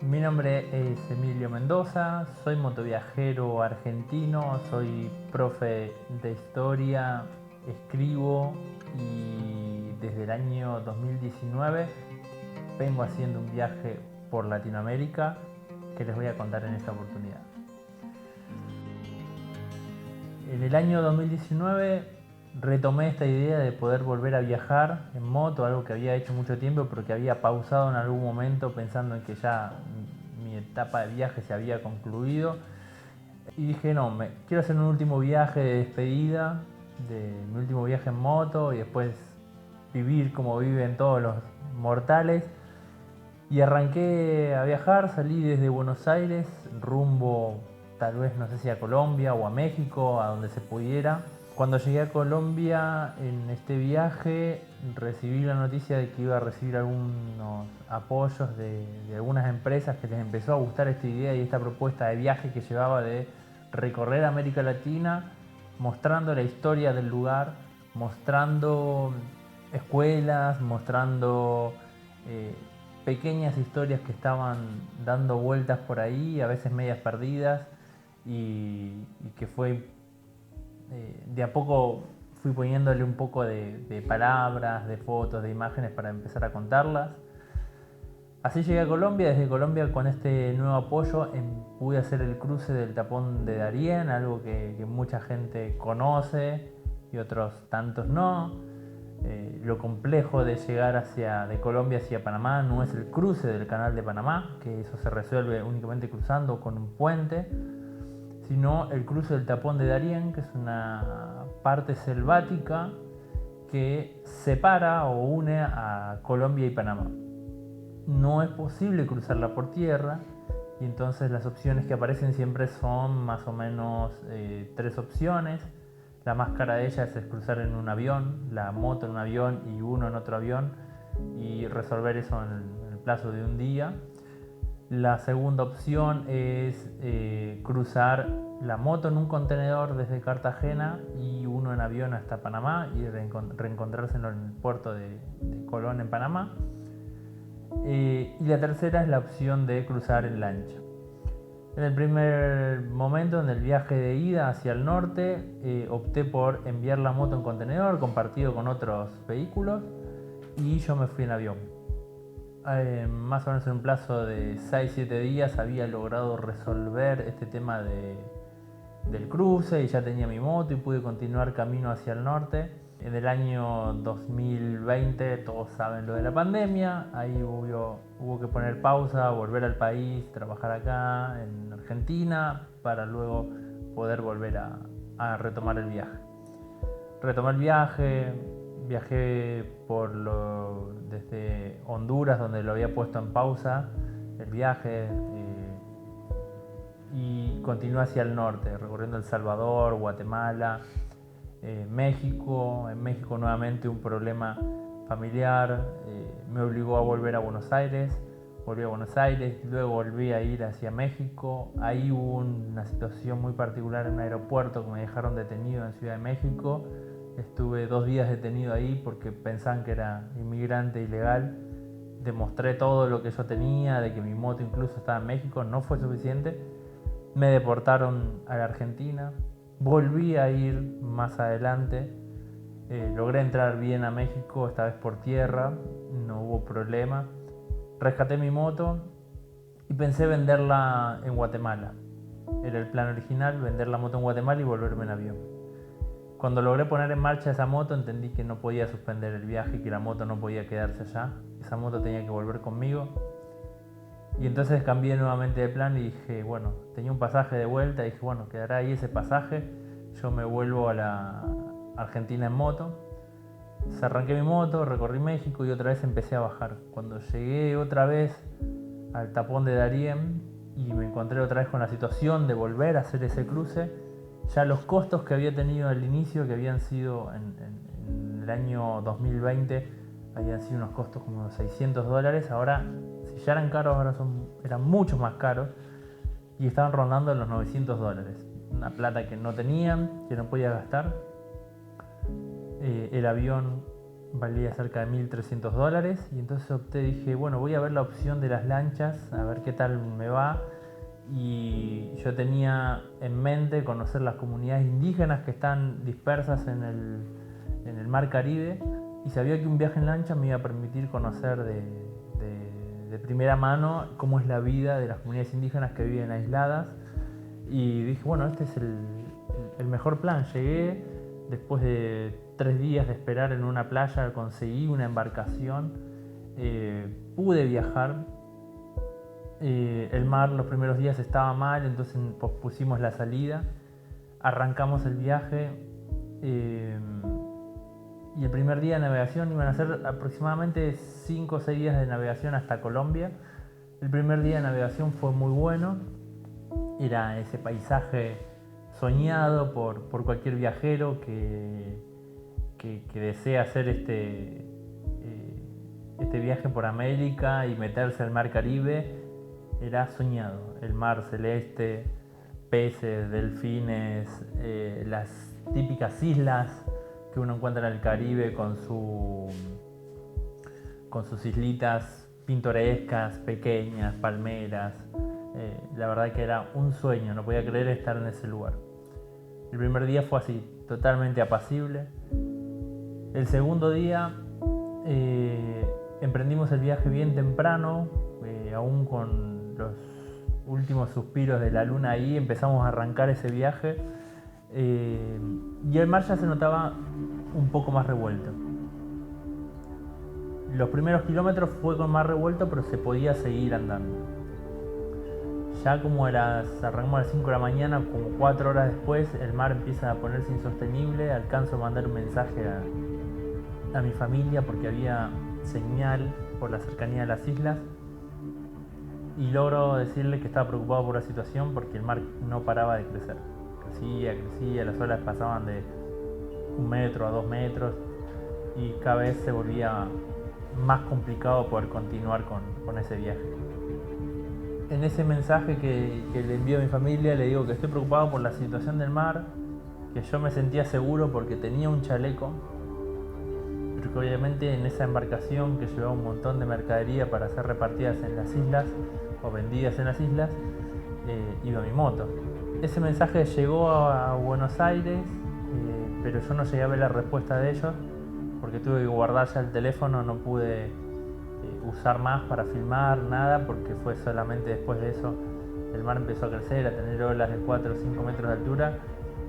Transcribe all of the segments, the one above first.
Mi nombre es Emilio Mendoza, soy motoviajero argentino, soy profe de historia, escribo y desde el año 2019 vengo haciendo un viaje por Latinoamérica que les voy a contar en esta oportunidad. En el año 2019 retomé esta idea de poder volver a viajar en moto, algo que había hecho mucho tiempo pero que había pausado en algún momento pensando en que ya mi etapa de viaje se había concluido. Y dije, no, quiero hacer un último viaje de despedida, de mi último viaje en moto y después vivir como viven todos los mortales. Y arranqué a viajar, salí desde Buenos Aires, rumbo tal vez no sé si a Colombia o a México, a donde se pudiera. Cuando llegué a Colombia en este viaje recibí la noticia de que iba a recibir algunos apoyos de algunas empresas que les empezó a gustar esta idea y esta propuesta de viaje que llevaba de recorrer América Latina mostrando la historia del lugar, mostrando escuelas, mostrando eh, pequeñas historias que estaban dando vueltas por ahí, a veces medias perdidas, y que fue de a poco fui poniéndole un poco de palabras, de fotos, de imágenes para empezar a contarlas. Así llegué a Colombia, desde Colombia con este nuevo apoyo pude hacer el cruce del tapón de Darién, algo que mucha gente conoce y otros tantos no. Lo complejo de llegar de Colombia hacia Panamá no es el cruce del canal de Panamá, que eso se resuelve únicamente cruzando con un puente, sino el cruce del tapón de Darién, que es una parte selvática que separa o une a Colombia y Panamá. No es posible cruzarla por tierra y entonces las opciones que aparecen siempre son más o menos tres opciones. La más cara de ellas es cruzar en un avión, la moto en un avión y uno en otro avión y resolver eso en el plazo de un día. La segunda opción es cruzar la moto en un contenedor desde Cartagena y uno en avión hasta Panamá y reencontrárselo en el puerto de Colón en Panamá. Y la tercera es la opción de cruzar en lancha. En el primer momento, en el viaje de ida hacia el norte, opté por enviar la moto en contenedor compartido con otros vehículos y yo me fui en avión. Más o menos en un plazo de 6-7 días había logrado resolver este tema del cruce y ya tenía mi moto y pude continuar camino hacia el norte. En el año 2020 todos saben lo de la pandemia, ahí hubo que poner pausa, volver al país, trabajar acá en Argentina para luego poder volver a retomar el viaje. Retomé el viaje, viajé desde Honduras donde lo había puesto en pausa el viaje y continué hacia el norte, recorriendo El Salvador, Guatemala, México. En México nuevamente un problema familiar me obligó a volver a Buenos Aires. Volví a Buenos Aires, luego volví a ir hacia México. Ahí hubo una situación muy particular en un aeropuerto que me dejaron detenido en Ciudad de México. Estuve 2 días detenido ahí porque pensaban que era inmigrante ilegal. Demostré todo lo que yo tenía, de que mi moto incluso estaba en México, no fue suficiente. Me deportaron a la Argentina, volví a ir más adelante, logré entrar bien a México, esta vez por tierra, no hubo problema. Rescaté mi moto y pensé venderla en Guatemala. Era el plan original, vender la moto en Guatemala y volverme en avión. Cuando logré poner en marcha esa moto entendí que no podía suspender el viaje, que la moto no podía quedarse allá. Esa moto tenía que volver conmigo. Y entonces cambié nuevamente de plan y dije, bueno, tenía un pasaje de vuelta y dije, bueno, quedará ahí ese pasaje. Yo me vuelvo a la Argentina en moto. Entonces arranqué mi moto, recorrí México y otra vez empecé a bajar. Cuando llegué otra vez al tapón de Darién y me encontré otra vez con la situación de volver a hacer ese cruce, ya los costos que había tenido al inicio, que habían sido en el año 2020, habían sido unos costos como unos $600, ahora si ya eran caros, ahora eran mucho más caros y estaban rondando los $900. Una plata que no tenían, que no podía gastar. El avión valía cerca de $1.300 y entonces opté, dije, bueno, voy a ver la opción de las lanchas, a ver qué tal me va. Y yo tenía en mente conocer las comunidades indígenas que están dispersas en el mar Caribe y sabía que un viaje en lancha me iba a permitir conocer de primera mano cómo es la vida de las comunidades indígenas que viven aisladas. Y dije, bueno, este es el mejor plan. Llegué, después de 3 días de esperar en una playa, conseguí una embarcación, pude viajar. El mar los primeros días estaba mal, entonces pospusimos la salida, arrancamos el viaje y el primer día de navegación iban a ser aproximadamente 5 o 6 días de navegación hasta Colombia. El primer día de navegación fue muy bueno, era ese paisaje soñado por cualquier viajero que desea hacer este viaje por América y meterse al mar Caribe. Era soñado, el mar celeste, peces, delfines, las típicas islas que uno encuentra en el Caribe con sus islitas pintorescas, pequeñas, palmeras. La verdad que era un sueño, no podía creer estar en ese lugar. El primer día fue así, totalmente apacible. El segundo día emprendimos el viaje bien temprano, aún con los últimos suspiros de la luna ahí, empezamos a arrancar ese viaje y el mar ya se notaba un poco más revuelto. Los primeros kilómetros fue con mar revuelto, pero se podía seguir andando. Ya como arrancamos a las 5 de la mañana, como 4 horas después, el mar empieza a ponerse insostenible. Alcanzo a mandar un mensaje a mi familia porque había señal por la cercanía de las islas y logro decirle que estaba preocupado por la situación porque el mar no paraba de crecer. Crecía, las olas pasaban de 1 metro a 2 metros y cada vez se volvía más complicado poder continuar con ese viaje. En ese mensaje que le envío a mi familia le digo que estoy preocupado por la situación del mar, que yo me sentía seguro porque tenía un chaleco, pero que obviamente en esa embarcación que llevaba un montón de mercadería para ser repartidas en las islas o vendidas en las islas, iba mi moto. Ese mensaje llegó a Buenos Aires, pero yo no llegué a ver la respuesta de ellos porque tuve que guardar ya el teléfono, no pude usar más para filmar nada porque fue solamente después de eso el mar empezó a crecer, a tener olas de 4 o 5 metros de altura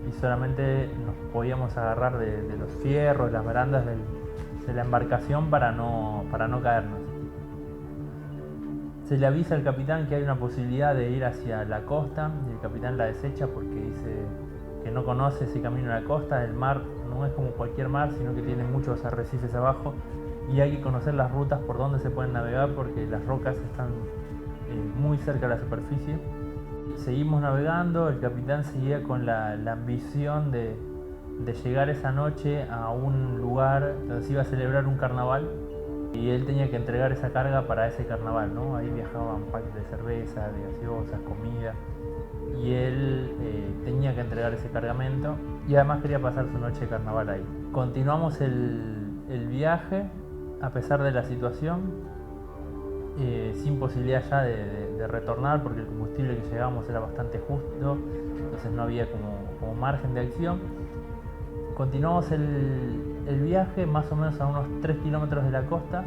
y solamente nos podíamos agarrar de los fierros, las barandas de la embarcación para no caernos. Se le avisa al capitán que hay una posibilidad de ir hacia la costa y el capitán la desecha porque dice que no conoce ese camino a la costa. El mar no es como cualquier mar, sino que tiene muchos arrecifes abajo y hay que conocer las rutas por donde se pueden navegar porque las rocas están muy cerca de la superficie. Seguimos navegando, el capitán seguía con la ambición de llegar esa noche a un lugar donde se iba a celebrar un carnaval y él tenía que entregar esa carga para ese carnaval, ¿no? Ahí viajaban paquetes de cerveza, de gaseosas, comida y él tenía que entregar ese cargamento y además quería pasar su noche de carnaval ahí. Continuamos el viaje a pesar de la situación, sin posibilidad ya de retornar porque el combustible que llevábamos era bastante justo, entonces no había como margen de acción. Continuamos el viaje más o menos a unos 3 kilómetros de la costa.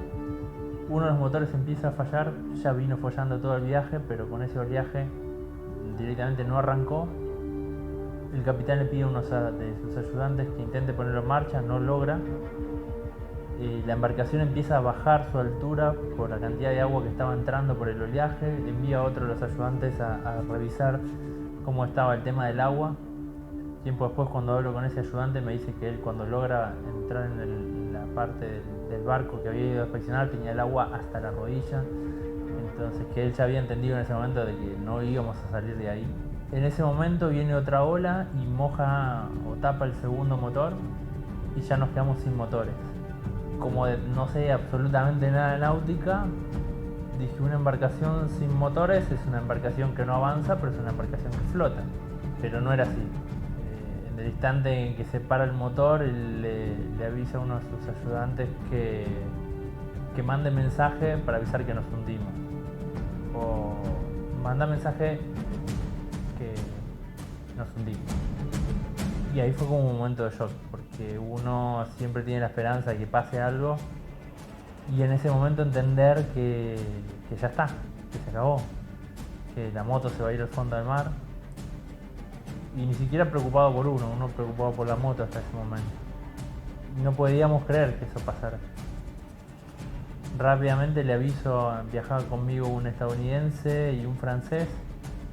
Uno de los motores empieza a fallar, ya vino fallando todo el viaje, pero con ese oleaje directamente no arrancó. El capitán le pide a uno de sus ayudantes que intente ponerlo en marcha, no logra. La embarcación empieza a bajar su altura por la cantidad de agua que estaba entrando por el oleaje. Envía a otro de los ayudantes a revisar cómo estaba el tema del agua. Tiempo después, cuando hablo con ese ayudante, me dice que él, cuando logra entrar en la parte del barco que había ido a inspeccionar, tenía el agua hasta la rodilla. Entonces, que él ya había entendido en ese momento de que no íbamos a salir de ahí. En ese momento viene otra ola y moja o tapa el segundo motor y ya nos quedamos sin motores. Como no sé absolutamente nada de náutica, dije, una embarcación sin motores es una embarcación que no avanza, pero es una embarcación que flota. Pero no era así. en el instante en que se para el motor, él le avisa a uno de sus ayudantes que mande mensaje para avisar que nos hundimos. O manda mensaje que nos hundimos. Y ahí fue como un momento de shock, porque uno siempre tiene la esperanza de que pase algo, y en ese momento entender que ya está, que se acabó, que la moto se va a ir al fondo del mar. Y ni siquiera preocupado por uno preocupado por la moto hasta ese momento. No podíamos creer que eso pasara. Rápidamente le aviso, viajaba conmigo un estadounidense y un francés.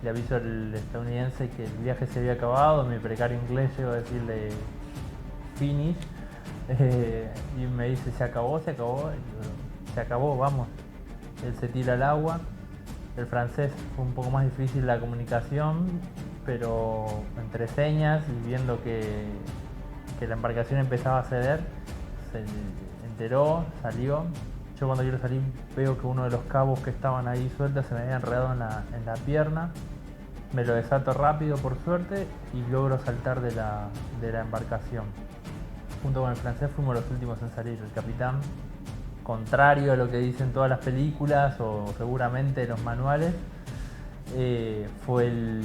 Le aviso al estadounidense que el viaje se había acabado, mi precario inglés llegó a decirle finish. Y me dice, se acabó. Y yo, se acabó, vamos. Él se tira al agua. El francés fue un poco más difícil la comunicación, pero entre señas y viendo que la embarcación empezaba a ceder, se enteró, salió. Yo cuando quiero salir veo que uno de los cabos que estaban ahí sueltos se me había enredado en la pierna. Me lo desato rápido por suerte y logro saltar de la embarcación. Junto con el francés fuimos los últimos en salir. El capitán, contrario a lo que dicen todas las películas o seguramente los manuales, fue el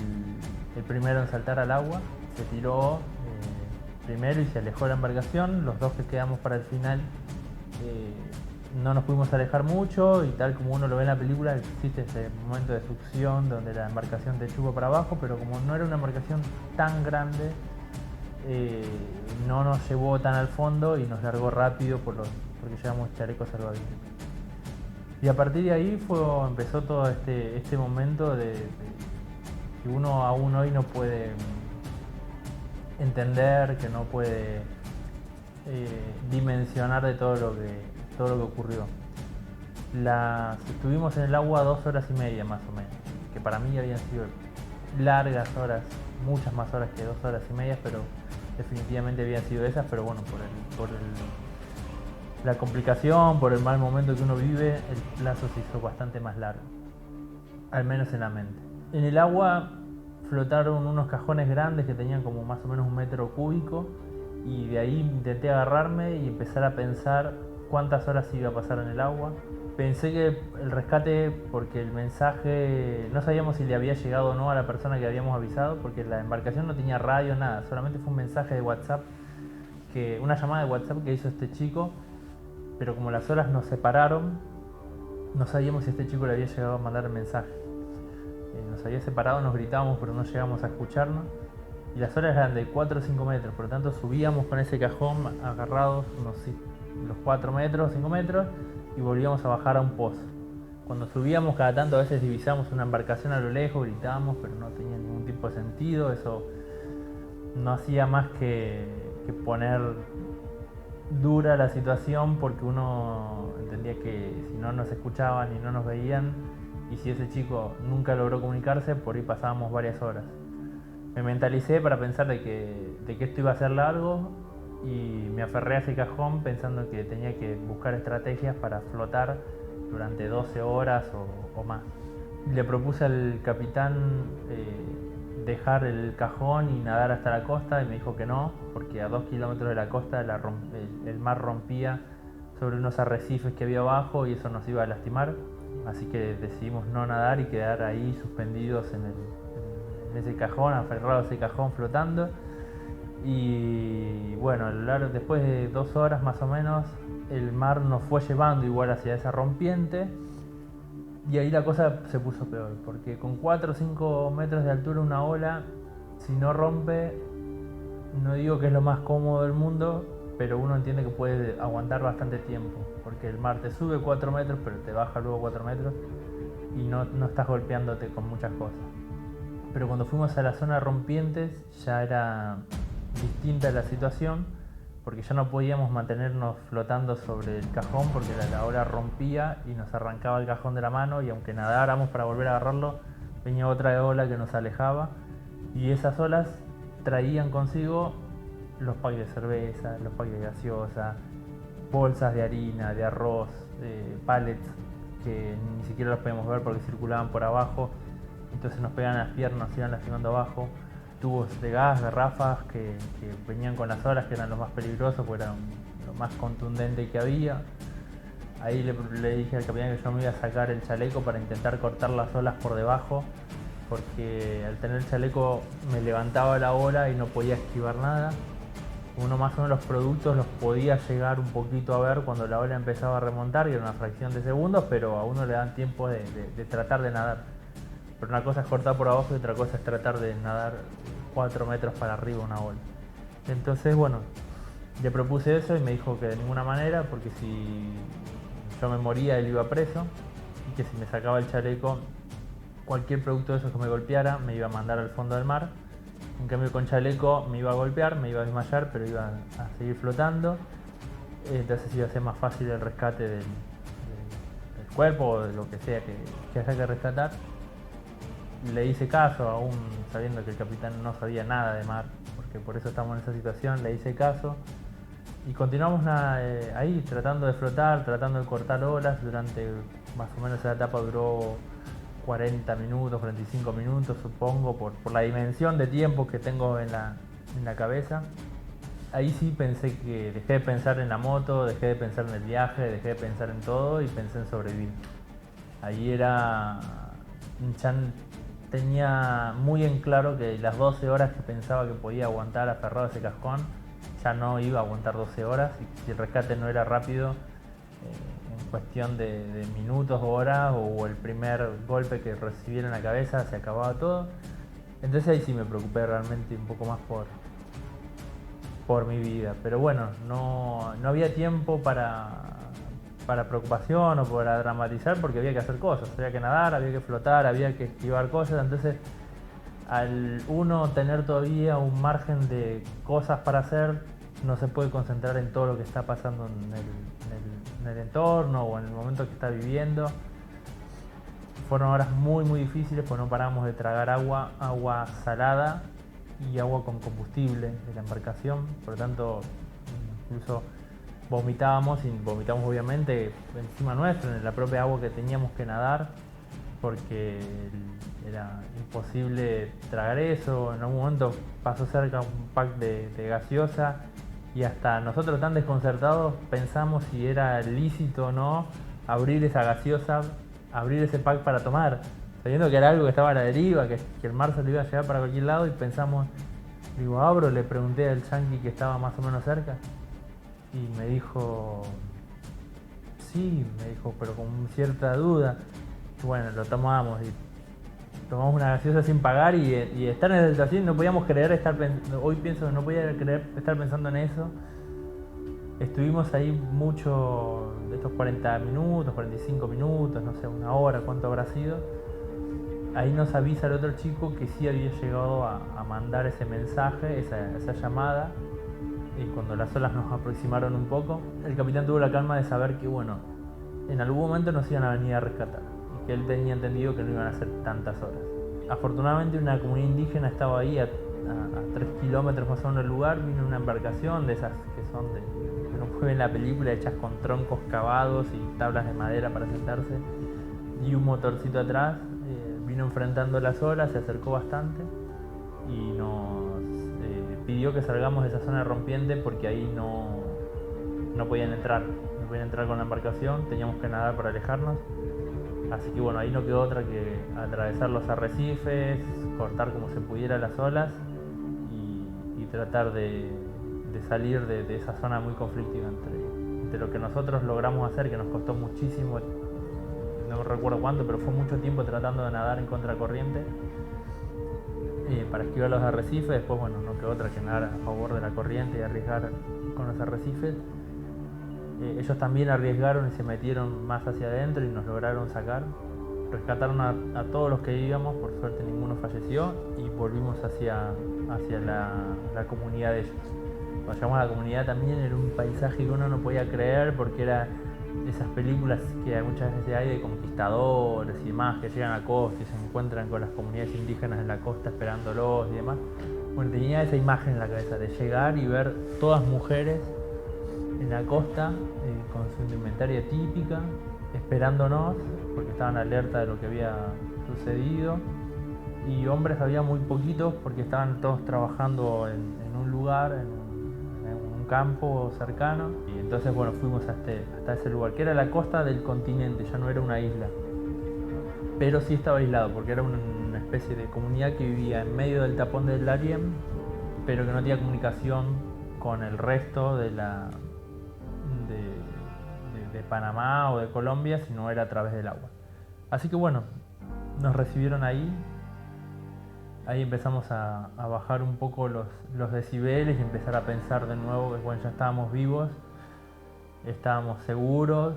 primero en saltar al agua. Se tiró primero y se alejó de la embarcación. Los dos que quedamos para el final no nos pudimos alejar mucho, y tal como uno lo ve en la película, existe ese momento de succión donde la embarcación te chupa para abajo, pero como no era una embarcación tan grande, no nos llevó tan al fondo y nos largó rápido porque llevamos chalecos salvavidas. Y a partir de ahí empezó todo este momento de que uno aún hoy no puede entender, que no puede dimensionar de todo lo que ocurrió. Estuvimos en el agua 2 horas y media más o menos, que para mí habían sido largas horas, muchas más horas que 2 horas y media, pero definitivamente habían sido esas. Pero bueno, por la complicación, por el mal momento que uno vive, el plazo se hizo bastante más largo, al menos en la mente. En el agua flotaron unos cajones grandes que tenían como más o menos 1 metro cúbico, y de ahí intenté agarrarme y empezar a pensar cuántas horas iba a pasar en el agua. Pensé que el rescate, porque el mensaje no sabíamos si le había llegado o no a la persona que habíamos avisado, porque la embarcación no tenía radio, nada, solamente fue un mensaje de WhatsApp, una llamada de WhatsApp que hizo este chico, pero como las olas nos separaron, no sabíamos si este chico le había llegado a mandar el mensaje. Nos había separado, nos gritábamos, pero no llegamos a escucharnos, y las olas eran de 4 o 5 metros, por lo tanto subíamos con ese cajón agarrados los 4 metros, 5 metros, y volvíamos a bajar a un pozo. Cuando subíamos, cada tanto a veces divisábamos una embarcación a lo lejos, gritábamos, pero no tenía ningún tipo de sentido. Eso no hacía más que poner dura la situación, porque uno entendía que si no nos escuchaban y no nos veían, y si ese chico nunca logró comunicarse, por ahí pasábamos varias horas. Me mentalicé para pensar de que esto iba a ser largo, y me aferré a ese cajón pensando que tenía que buscar estrategias para flotar durante 12 horas o más. Le propuse al capitán dejar el cajón y nadar hasta la costa, y me dijo que no, porque a 2 kilómetros de la costa el mar rompía sobre unos arrecifes que había abajo y eso nos iba a lastimar. Así que decidimos no nadar y quedar ahí suspendidos en ese cajón, aferrados a ese cajón flotando. Y bueno, después de 2 horas más o menos, el mar nos fue llevando igual hacia esa rompiente, y ahí la cosa se puso peor, porque con 4 o 5 metros de altura una ola, si no rompe, no digo que es lo más cómodo del mundo, pero uno entiende que puede aguantar bastante tiempo, porque el mar te sube 4 metros, pero te baja luego 4 metros, y no estás golpeándote con muchas cosas. Pero cuando fuimos a la zona de rompientes ya era distinta la situación, porque ya no podíamos mantenernos flotando sobre el cajón, porque la ola rompía y nos arrancaba el cajón de la mano, y aunque nadáramos para volver a agarrarlo, venía otra ola que nos alejaba, y esas olas traían consigo los packs de cerveza, los packs de gaseosa, bolsas de harina, de arroz, pallets que ni siquiera los podíamos ver porque circulaban por abajo, entonces nos pegaban las piernas, nos iban lastimando abajo. tubos de gas, garrafas que venían con las olas, que eran los más peligrosos, porque eran lo más contundente que había. Ahí le dije al capitán que yo me iba a sacar el chaleco para intentar cortar las olas por debajo, porque al tener el chaleco me levantaba la ola y no podía esquivar nada. Uno más o menos los productos los podía llegar un poquito a ver cuando la ola empezaba a remontar, y era una fracción de segundos, pero a uno le dan tiempo de tratar de nadar. Pero una cosa es cortar por abajo y otra cosa es tratar de nadar 4 metros para arriba una ola. Entonces, bueno, le propuse eso y me dijo que de ninguna manera, porque si yo me moría él iba preso, y que si me sacaba el chaleco, cualquier producto de esos que me golpeara me iba a mandar al fondo del mar. En cambio con chaleco me iba a golpear, me iba a desmayar, pero iba a seguir flotando. Entonces iba a ser más fácil el rescate del cuerpo o de lo que sea que haya que rescatar. Le hice caso, aún sabiendo que el capitán no sabía nada de mar, porque por eso estamos en esa situación. Le hice caso y continuamos ahí tratando de flotar, tratando de cortar olas. Durante más o menos esa etapa duró 40 minutos, 45 minutos supongo, por la dimensión de tiempo que tengo en la cabeza. Ahí sí pensé que dejé de pensar en la moto, dejé de pensar en el viaje, dejé de pensar en todo y pensé en sobrevivir. Ahí ya tenía muy en claro que las 12 horas que pensaba que podía aguantar aferrado a ese cascón, ya no iba a aguantar 12 horas, y si el rescate no era rápido, en cuestión de minutos o horas, o el primer golpe que recibiera en la cabeza, se acababa todo. Entonces ahí sí me preocupé realmente un poco más por mi vida. Pero bueno, no había tiempo para preocupación o para dramatizar, porque había que hacer cosas, había que nadar, había que flotar, había que esquivar cosas. Entonces, al uno tener todavía un margen de cosas para hacer, no se puede concentrar en todo lo que está pasando en el entorno o en el momento que está viviendo. Fueron horas muy muy difíciles, pues no paramos de tragar agua salada y agua con combustible de la embarcación. Por lo tanto, incluso vomitábamos, y vomitamos obviamente encima nuestro, en la propia agua que teníamos que nadar, porque era imposible tragar eso. En algún momento pasó cerca un pack de gaseosa, y hasta nosotros, tan desconcertados, pensamos si era lícito o no abrir esa gaseosa, abrir ese pack para tomar, sabiendo que era algo que estaba a la deriva, que el mar se lo iba a llevar para cualquier lado. Y pensamos, digo, abro, le pregunté al yankee que estaba más o menos cerca, y me dijo, sí, pero con cierta duda. Y bueno, lo tomamos, y tomamos una gaseosa sin pagar, y estar en esa situación no podíamos creer hoy pienso que no podía creer estar pensando en eso. Estuvimos ahí mucho de estos 40 minutos, 45 minutos, no sé, una hora, cuánto habrá sido. Ahí nos avisa el otro chico que sí había llegado a mandar ese mensaje, esa llamada. Y cuando las olas nos aproximaron un poco, el capitán tuvo la calma de saber que, bueno, en algún momento nos iban a venir a rescatar, y que él tenía entendido que no iban a ser tantas horas. Afortunadamente una comunidad indígena estaba ahí a 3 kilómetros más o menos del lugar. Vino una embarcación de esas que son que uno puede ver en la película, hechas con troncos cavados y tablas de madera para sentarse, y un motorcito atrás. Vino enfrentando las olas, se acercó bastante y nos pidió que salgamos de esa zona rompiente, porque ahí no podían entrar con la embarcación, teníamos que nadar para alejarnos. Así que bueno, ahí no quedó otra que atravesar los arrecifes, cortar como se pudiera las olas, y tratar de salir de esa zona muy conflictiva entre lo que nosotros logramos hacer, que nos costó muchísimo, no recuerdo cuánto, pero fue mucho tiempo tratando de nadar en contracorriente para esquivar los arrecifes. Después, bueno, no quedó otra que nadar a favor de la corriente y arriesgar con los arrecifes. Ellos también arriesgaron y se metieron más hacia adentro y nos lograron sacar. Rescataron a todos los que íbamos, por suerte ninguno falleció, y volvimos hacia la comunidad de ellos. Cuando llegamos a la comunidad también era un paisaje que uno no podía creer, porque era esas películas que muchas veces hay de conquistadores y demás, que llegan a la costa y se encuentran con las comunidades indígenas en la costa esperándolos y demás. Bueno, tenía esa imagen en la cabeza de llegar y ver todas mujeres en la costa con su indumentaria típica, esperándonos, porque estaban alerta de lo que había sucedido. y hombres había muy poquitos porque estaban todos trabajando en un lugar, en un campo cercano. Y entonces, bueno, fuimos hasta ese lugar, que era la costa del continente, ya no era una isla. Pero sí estaba aislado porque era una especie de comunidad que vivía en medio del tapón del Darién, pero que no tenía comunicación con el resto de Panamá o de Colombia, sino era a través del agua. Así que bueno, nos recibieron ahí. Ahí empezamos a bajar un poco los decibeles y empezar a pensar de nuevo que bueno, ya estábamos vivos, estábamos seguros,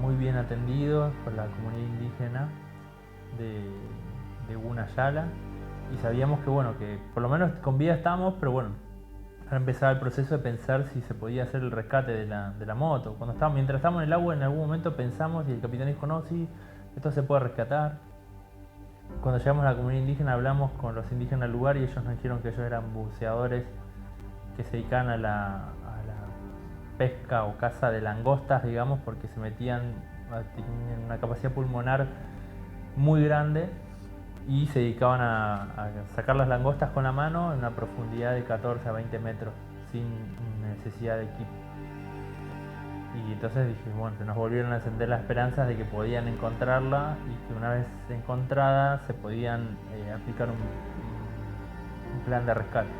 muy bien atendidos por la comunidad indígena de Gunayala, y sabíamos que bueno, que por lo menos con vida estábamos, pero bueno, ahora empezaba el proceso de pensar si se podía hacer el rescate de la moto. Mientras estábamos en el agua, en algún momento pensamos y el capitán dijo, no, sí, esto se puede rescatar. Cuando llegamos a la comunidad indígena hablamos con los indígenas del lugar y ellos nos dijeron que ellos eran buceadores que se dedicaban a la pesca o caza de langostas, digamos, porque tenían una capacidad pulmonar muy grande y se dedicaban a sacar las langostas con la mano en una profundidad de 14 a 20 metros sin necesidad de equipo. Y entonces dije, bueno, se nos volvieron a encender las esperanzas de que podían encontrarla y que una vez encontrada se podían aplicar un plan de rescate.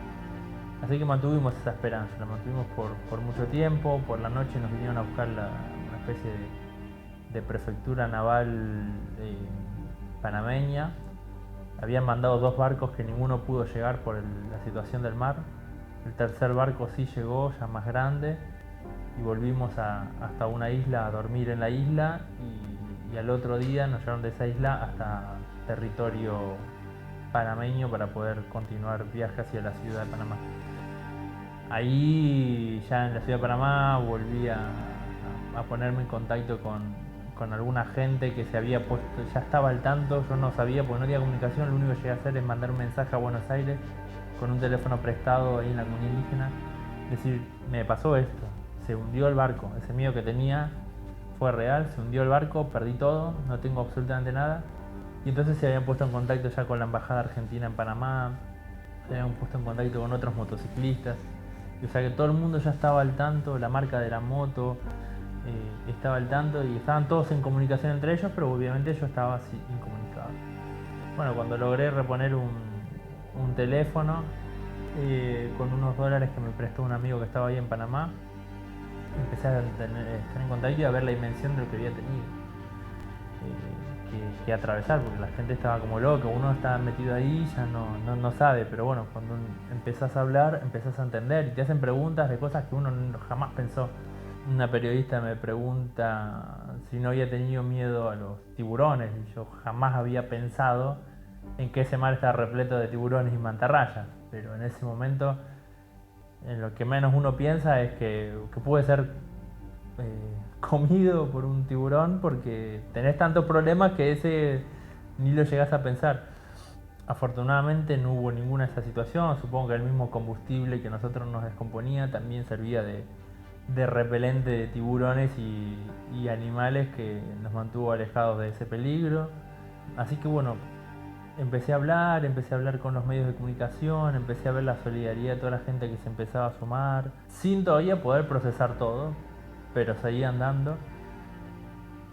Así que mantuvimos esa esperanza, la mantuvimos por mucho tiempo. Por la noche nos vinieron a buscar una especie de prefectura naval panameña. Habían mandado 2 barcos que ninguno pudo llegar por la situación del mar. El tercer barco sí llegó, ya más grande, y volvimos hasta una isla a dormir en la isla y al otro día nos llevaron de esa isla hasta territorio panameño para poder continuar viaje hacia la ciudad de Panamá. Ahí ya en la ciudad de Panamá volví a ponerme en contacto con alguna gente que se había puesto, ya estaba al tanto, yo no sabía porque no tenía comunicación, lo único que llegué a hacer es mandar un mensaje a Buenos Aires con un teléfono prestado ahí en la comunidad indígena, decir, me pasó esto. Se hundió el barco, ese miedo que tenía fue real, se hundió el barco, perdí todo, no tengo absolutamente nada. Y entonces se habían puesto en contacto ya con la embajada argentina en Panamá, se habían puesto en contacto con otros motociclistas, o sea que todo el mundo ya estaba al tanto, la marca de la moto estaba al tanto y estaban todos en comunicación entre ellos, pero obviamente yo estaba así incomunicado. Bueno, cuando logré reponer un teléfono con unos dólares que me prestó un amigo que estaba ahí en Panamá, empecé a estar en contacto y a ver la dimensión de lo que había tenido que atravesar, porque la gente estaba como loca, uno estaba metido ahí, ya no sabe, pero bueno, cuando empezás a hablar, empezás a entender y te hacen preguntas de cosas que uno jamás pensó. Una periodista me pregunta si no había tenido miedo a los tiburones, y yo jamás había pensado en que ese mar estaba repleto de tiburones y mantarrayas, pero en ese momento en lo que menos uno piensa es que puede ser comido por un tiburón porque tenés tantos problemas que ese ni lo llegás a pensar. Afortunadamente no hubo ninguna de esas situaciones, supongo que el mismo combustible que nosotros nos descomponía también servía de repelente de tiburones y animales que nos mantuvo alejados de ese peligro. Así que bueno, empecé a hablar con los medios de comunicación, empecé a ver la solidaridad de toda la gente que se empezaba a sumar, sin todavía poder procesar todo, pero seguía andando.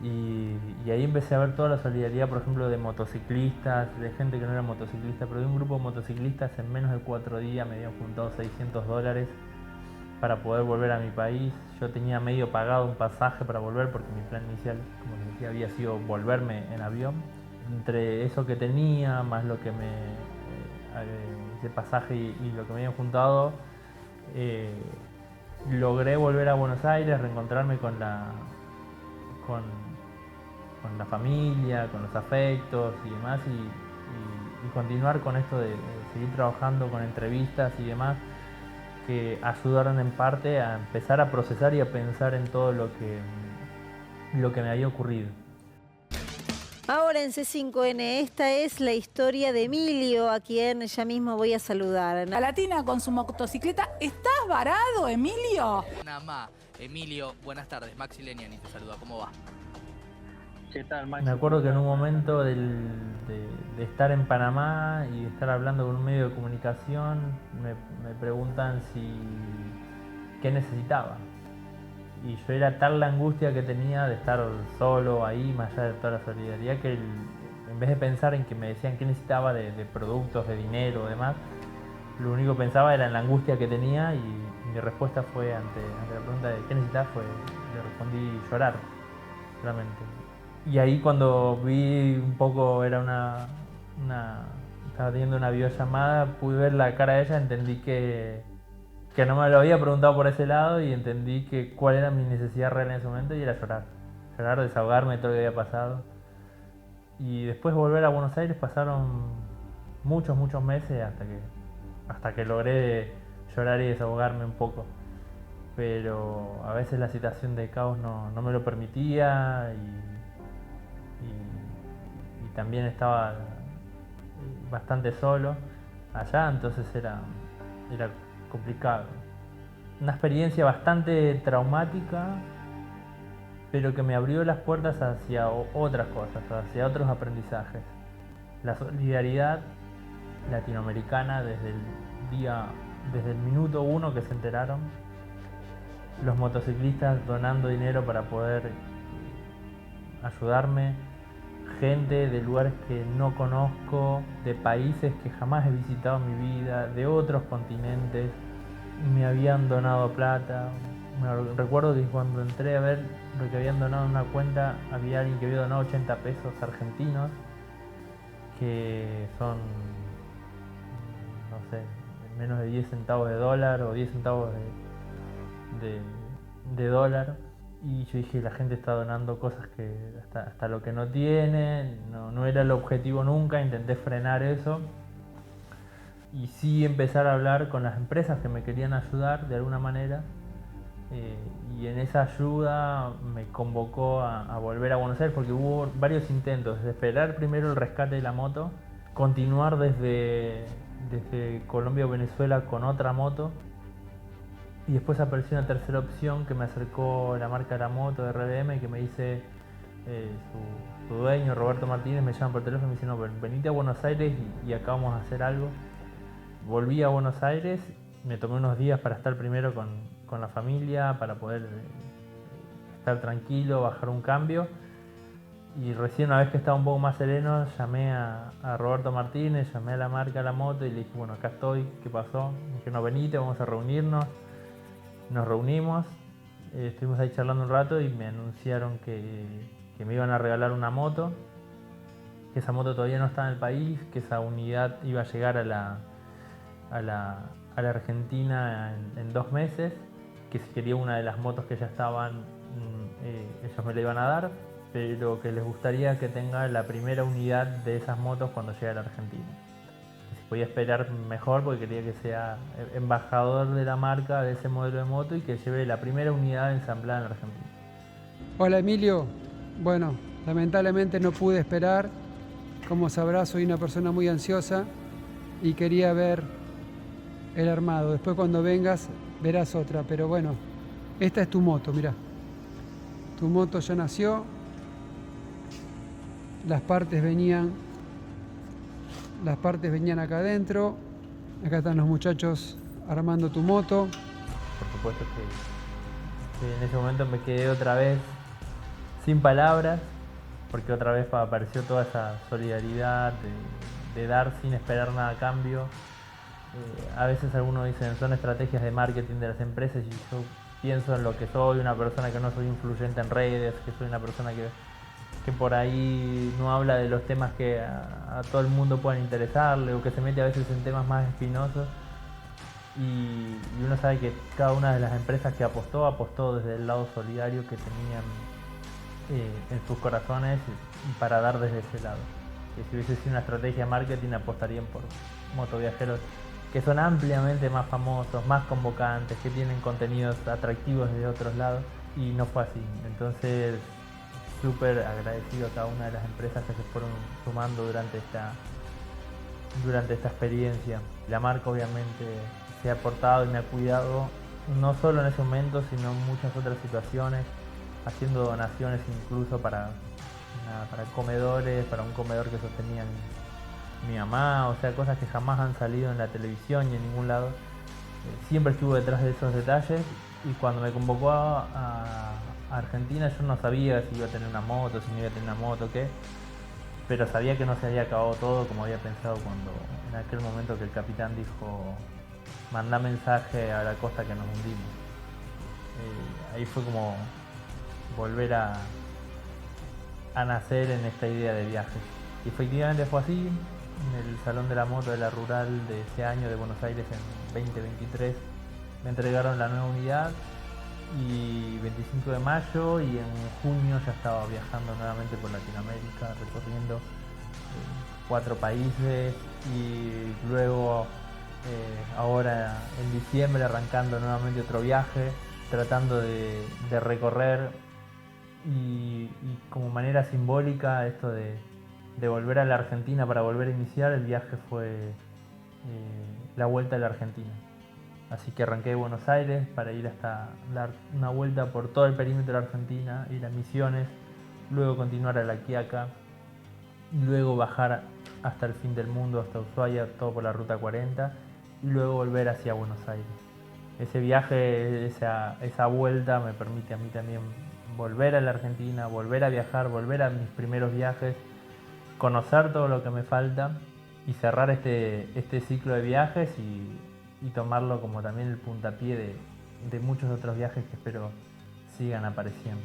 Y ahí empecé a ver toda la solidaridad, por ejemplo, de motociclistas, de gente que no era motociclista, pero de un grupo de motociclistas en menos de 4 días me habían juntado $600 para poder volver a mi país. Yo tenía medio pagado un pasaje para volver porque mi plan inicial, como les decía, había sido volverme en avión. Entre eso que tenía, más lo que ese pasaje y lo que me habían juntado, logré volver a Buenos Aires, reencontrarme con la familia, con los afectos y demás, y continuar con esto de seguir trabajando con entrevistas y demás, que ayudaron en parte a empezar a procesar y a pensar en todo lo que me había ocurrido. Ahora en C5N, esta es la historia de Emilio, a quien ya mismo voy a saludar. La Latina con su motocicleta. ¿Estás varado, Emilio? Nada más. Emilio, buenas tardes. Maxi Leniani te saluda. ¿Cómo va? ¿Qué tal, Maxi? Me acuerdo que en un momento de estar en Panamá y de estar hablando con un medio de comunicación, me preguntan qué necesitaba. Y yo era tal la angustia que tenía de estar solo ahí, más allá de toda la solidaridad, que en vez de pensar en que me decían qué necesitaba de productos, de dinero o demás, lo único que pensaba era en la angustia que tenía, y mi respuesta fue ante la pregunta de qué necesitaba, le respondí llorar, solamente. Y ahí cuando vi un poco, estaba teniendo una videollamada, pude ver la cara de ella, entendí que no me lo había preguntado por ese lado, y entendí que cuál era mi necesidad real en ese momento, y era llorar. Llorar, desahogarme de todo lo que había pasado. Y después de volver a Buenos Aires pasaron muchos meses hasta que logré llorar y desahogarme un poco. Pero a veces la situación de caos no me lo permitía, y también estaba bastante solo allá, entonces era complicado. Una experiencia bastante traumática, pero que me abrió las puertas hacia otras cosas, hacia otros aprendizajes. La solidaridad latinoamericana desde el minuto uno que se enteraron, los motociclistas donando dinero para poder ayudarme, gente de lugares que no conozco, de países que jamás he visitado en mi vida, de otros continentes, me habían donado plata. Recuerdo que cuando entré a ver lo que habían donado en una cuenta, había alguien que había donado 80 pesos argentinos, que son, no sé, menos de 10 centavos de dólar o 10 centavos de dólar. Y yo dije, la gente está donando cosas que hasta lo que no tienen, no era el objetivo nunca. Intenté frenar eso y sí empezar a hablar con las empresas que me querían ayudar de alguna manera, y en esa ayuda me convocó a volver a Buenos Aires, porque hubo varios intentos, desde esperar primero el rescate de la moto, continuar desde Colombia o Venezuela con otra moto, y después apareció una tercera opción que me acercó la marca de la moto de RDM, que me dice, su dueño Roberto Martínez me llama por teléfono y me dice, no, venite a Buenos Aires y acá vamos a hacer algo. Volví a Buenos Aires, me tomé unos días para estar primero con la familia, para poder estar tranquilo, bajar un cambio, y recién una vez que estaba un poco más sereno llamé a Roberto Martínez, llamé a la marca de la moto y le dije, bueno, acá estoy, ¿qué pasó? Me dijeron, no, venite, vamos a reunirnos. Nos reunimos, estuvimos ahí charlando un rato y me anunciaron que me iban a regalar una moto, que esa moto todavía no está en el país, que esa unidad iba a llegar a la Argentina en 2 meses, que si quería una de las motos que ya estaban, ellos me la iban a dar, pero que les gustaría que tenga la primera unidad de esas motos cuando llegue a la Argentina. Podía esperar mejor porque quería que sea embajador de la marca de ese modelo de moto y que lleve la primera unidad ensamblada en Argentina. Hola Emilio, bueno, lamentablemente no pude esperar. Como sabrás, soy una persona muy ansiosa y quería ver el armado. Después cuando vengas verás otra, pero bueno, esta es tu moto, mirá. Tu moto ya nació, las partes venían acá adentro. Acá están los muchachos armando tu moto. Por supuesto que en ese momento me quedé otra vez sin palabras, porque otra vez apareció toda esa solidaridad de dar sin esperar nada a cambio. A veces algunos dicen son estrategias de marketing de las empresas, y yo pienso en lo que soy, una persona que no soy influyente en redes, que soy una persona que por ahí no habla de los temas que a todo el mundo puedan interesarle, o que se mete a veces en temas más espinosos, y uno sabe que cada una de las empresas que apostó desde el lado solidario que tenían en sus corazones, y para dar desde ese lado. Que si hubiese sido una estrategia de marketing, apostarían por motoviajeros que son ampliamente más famosos, más convocantes, que tienen contenidos atractivos desde otros lados, y no fue así. Entonces, súper agradecido a cada una de las empresas que se fueron sumando durante esta experiencia. La marca obviamente se ha aportado y me ha cuidado, no solo en ese momento, sino en muchas otras situaciones, haciendo donaciones incluso para para comedores, para un comedor que sostenía mi mamá, o sea, cosas que jamás han salido en la televisión y en ningún lado. Siempre estuvo detrás de esos detalles, y cuando me convocó a Argentina yo no sabía si iba a tener una moto, si no iba a tener una moto, qué, pero sabía que no se había acabado todo como había pensado cuando en aquel momento que el capitán dijo: mandá mensaje a la costa que nos hundimos. Ahí fue como volver a nacer en esta idea de viajes. Y efectivamente fue así. En el Salón de la Moto de la Rural de ese año de Buenos Aires en 2023 me entregaron la nueva unidad, y 25 de mayo, y en junio ya estaba viajando nuevamente por Latinoamérica, recorriendo 4 países, y luego ahora en diciembre arrancando nuevamente otro viaje, tratando de recorrer, y como manera simbólica esto de volver a la Argentina para volver a iniciar. El viaje fue la vuelta a la Argentina. Así que arranqué de Buenos Aires para ir hasta dar una vuelta por todo el perímetro de la Argentina, ir a Misiones, luego continuar a La Quiaca, luego bajar hasta el fin del mundo, hasta Ushuaia, todo por la Ruta 40, y luego volver hacia Buenos Aires. Ese viaje, esa vuelta me permite a mí también volver a la Argentina, volver a viajar, volver a mis primeros viajes, conocer todo lo que me falta y cerrar este ciclo de viajes, y tomarlo como también el puntapié de muchos otros viajes que espero sigan apareciendo.